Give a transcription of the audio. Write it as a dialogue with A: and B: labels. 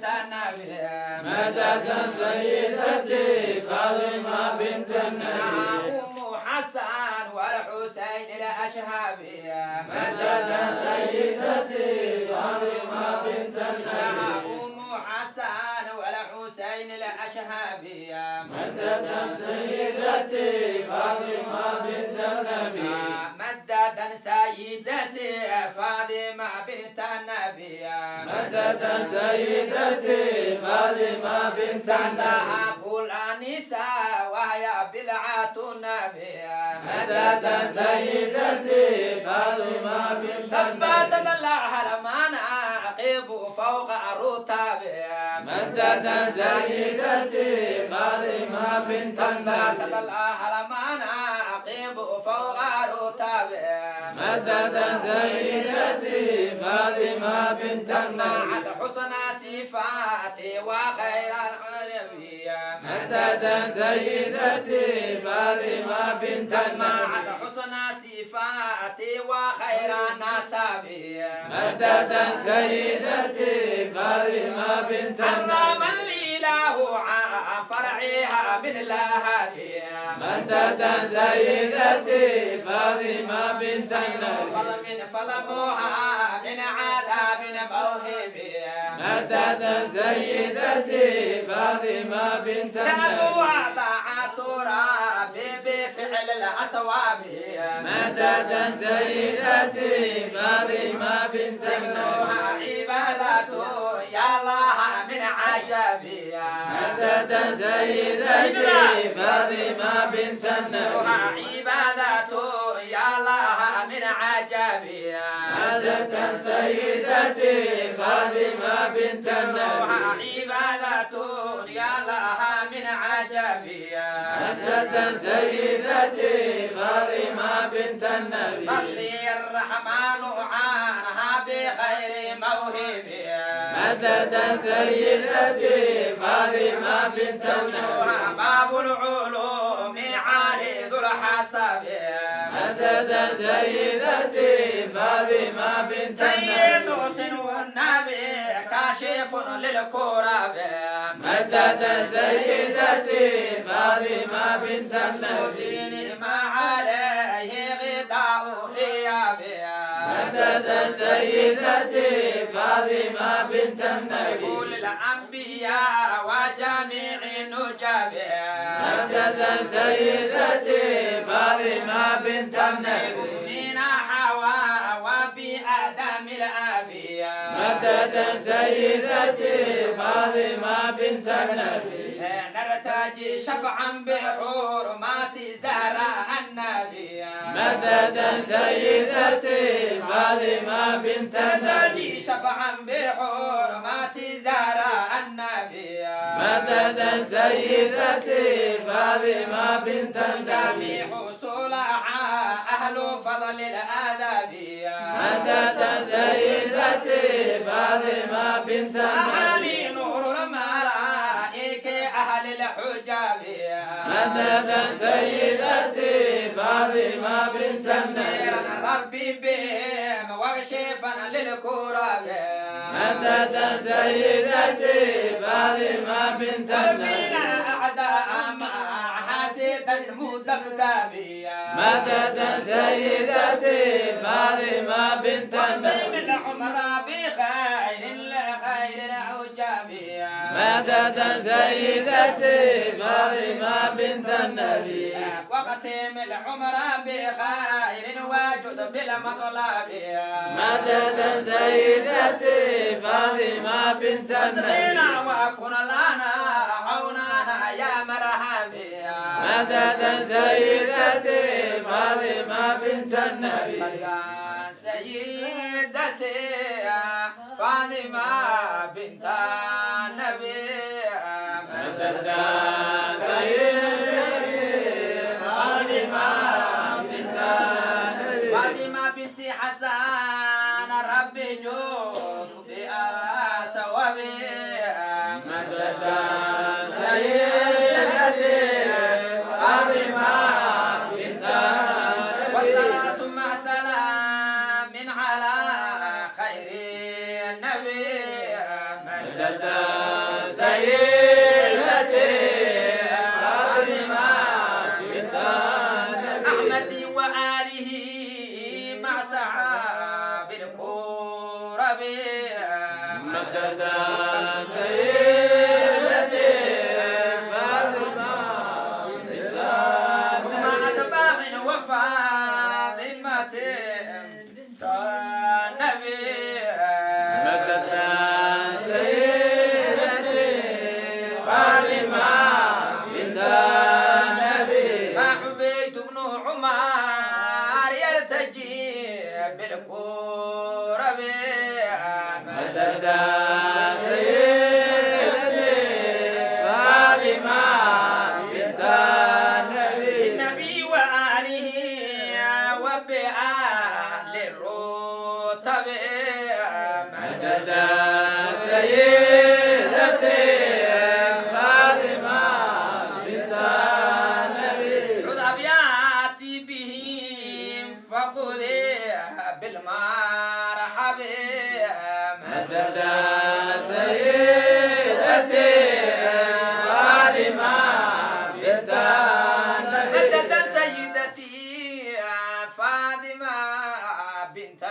A: بنت النبي
B: مددا سيدتي فاطمة بنت النبي
A: أم حسن والحسين الأشهابي
B: مددا سيدتي فاطمة بنت النبي
A: أم حسن والحسين الأشهابي
B: مددا سيدتي فاطمة بنت النبي
A: مددا سيدتي فاطمة بنت النبي
B: مددا سيدتي فاطمة بنت النبي
A: كل النساء وهي بلعة النبي
B: مددا سيدتي فاطمة بنت
A: ثبت
B: النبي
A: الله المناقب فوق الرتب
B: مددا سيدتي فاطمة بنت
A: ثبت
B: النبي
A: الله المناقب فوق الرتب
B: مددا سيدتي فاطمة بنت النبي
A: معت حسن صفاتي وخير النبي
B: مددا سيدتي فاطمة بنت
A: معت
B: النبي
A: حسن صفاتي وخير النسب
B: مددا سيدتي فاطمة بنت
A: حرم
B: النبي
A: الإله عن فرعها مثل هذه
B: مددا سيدتي فاطمة بنت النبي
A: فضموها من عذاب مرهب
B: مددا سيدتي فاطمة بنت
A: كانوا
B: النبي
A: طاعة تراب بفعل الأصواب
B: مددا سيدتي فاطمة بنت
A: كانوها
B: النبي
A: عبادة يا الله من عجب
B: مددا سيدتي فاطمة بنت النبي
A: عبادة يا الله من عجب
B: مددا سيدتي فاطمة بنت النبي
A: عبادة يا الله من عجب
B: مددا سيدتي فاطمة بنت النبي
A: رضي الرحمن عنها بغير موهب
B: مددا سيدتي فاطمة بنت النبي
A: باب العلوم عالي ذو الحسب
B: مددا سيدتي فاطمة بنت
A: سيد
B: النبي
A: سنو النبي كاشف للكرب
B: مددا سيدتي فاطمة بنت النبي
A: ما عليه غذاء غياب
B: مددا سيدتي فاطمة بنت النبي
A: كل الأنبياء وجميع النجب
B: مددا سيدتي فاطمة بنت النبي
A: من حواء وبآدم الأبي
B: مددا سيدتي فاطمة بنت النبي
A: نرتجي شفعا بحرمات زهراء النبي
B: مددا سيدتي فاطمة بنت
A: نرتجي
B: النبي
A: شفعا بحرمات زهراء النبي
B: مددا سيدتي فاطمة بنت النبي
A: جميع صلحاء أهل فضل الأدب
B: مددا سيدتي فاطمة بنت
A: أعلي
B: النبي
A: نور الملائكة أهل الحجاب
B: مددا سيدتي فاطمة بنت النبي
A: سيرا ربي بهم واكشفا للكرب
B: مددا سيدتي فاطمة بنت النبي
A: فينا أعداء مع حاسد المدبدب
B: مددا سيدتي فاطمة بنت
A: من
B: النبي
A: العمر بخير لغير العجاب
B: مددا سيدتي فاطمة بنت النبي
A: وقتم العمر بخير وجد بالمطلب
B: مددا سيدتي فاطمة بنت
A: سقينا
B: النبي
A: وكن لنا عوننا يا مرحبا
B: مددا سيدتي فاطمة بنت النبي
A: يا سيدتي فاطمة بنت النبي
B: مددا سيدتي فاطمة بنت النبي
A: فاطمة بنت حسن ربي جود بأسوابي
B: مددا سيدتي فاطمة بنت النبي
A: والصلاة مع سلام على خير النبي
B: مدد سيدتي فاطمة بنت النبي
A: أحمد وآله مع سحاب الكرب
B: مدد سيدتي فاطمة بنت
A: ومع أتباع وفاطمة بنت النبي
B: مدد سيدتي فاطمة بنت النبي
A: عبيد بن عمر يرتجي بالكرب
B: مدد سيدتي فاطمة بنت النبي
A: النبي وآله وبأهل الرتب
B: مدد سيدتي فاطمة بنت النبي
A: عذ أبياتي بهم فقل بالمرحب
B: مدد سيدتي فاطمة بنت النبي
A: مدد سيدتي فاطمة بنت